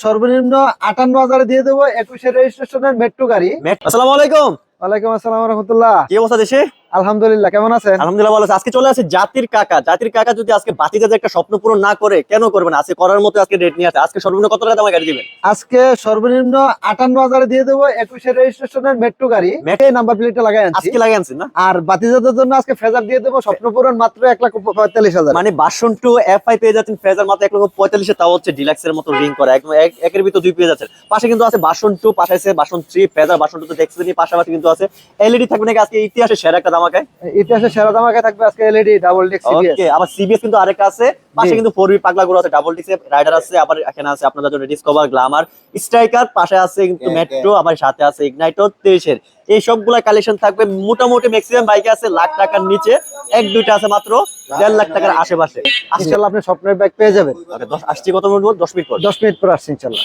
সর্বনিম্ন 58,000 দিয়ে দেবো 21 রেজিস্ট্রেশনের মেট্রো গাড়ি। আসসালামু আলাইকুম। ওয়ালাইকুম আসসালাম ওয়া রাহমাতুল্লাহ। কি অবস্থা দেশে? আলহামদুলিল্লাহ, কেমন আছেন? আলহামদুলিল্লাহ ভালো আছি। আজকে চলে আসে জাতির কাকা। জাতির কাকা যদি আজকে বাতিজাদের একটা স্বপ্ন পূরণ না করে কেন করবেন? আজকে করার মতো আজকে রেট নিয়ে আসে। আজকে সর্বনিম্ন কত টাকা দামে গাড়ি দিবেন? আজকে সর্বনিম্ন 58,000 দিয়ে দেবো 21 রেজিস্ট্রেশনের মেট্রো গাড়ি। এই নাম্বার প্লেটটা লাগাই আনছি। আজকে লাগিয়ে আনছেন না? আর বাতিজাদের জন্য আজকে ফেজার দিয়ে দেবো স্বপ্ন পূরণ মাত্র 1,45,000। মানে ভার্সন 2 এফআই পেয়ে যাচ্ছেন ফেজার মাত্র 1,45,000 তাও হচ্ছে ডিলাক্সের মতো রিং করা। একদম একের ভিতর দুই পেয়ে যাচ্ছেন। পাশে কিন্তু আছে ভার্সন 2, পাশে আছে ভার্সন 3 ফেজার। ভার্সন 2 তো দেখছেনই, পাশাপাশি কিন্তু আছে এলইডি থাকবে নাকি আজকে ইতিহাসে সেরা একটা ধামাকায়। ইতিহাসে সেরা ধামাকা থাকবে আজকে এলইডি ডাবল ডিস্ক সিবিএস। ওকে, আবার সিবিএস কিন্তু আরেকটা আছে। পাশে কিন্তু 4V পাগলা গুলো আছে, ডাবল ডিস্ক রাইডার আছে। আবার এখানে আছে আপনাদের জন্য ডিসকভার, গ্ল্যামার, স্ট্রাইকার। পাশে আছে কিন্তু মেট্রো, আবার সাথে আছে ইগনাইটো 23 এর। এই সবগুলা কালেকশন থাকবে। মোটামুটি ম্যাক্সিমাম বাইক আছে লাখ টাকার নিচে, এক দুইটা আছে মাত্র 1.5 লাখ টাকার আশেপাশে। ইনশাআল্লাহ আপনি স্বপ্নের বাইক পেয়ে যাবেন। আসছি কত মিনিট পর? 10 মিনিট পর। 10 মিনিট পর আসছি ইনশাআল্লাহ।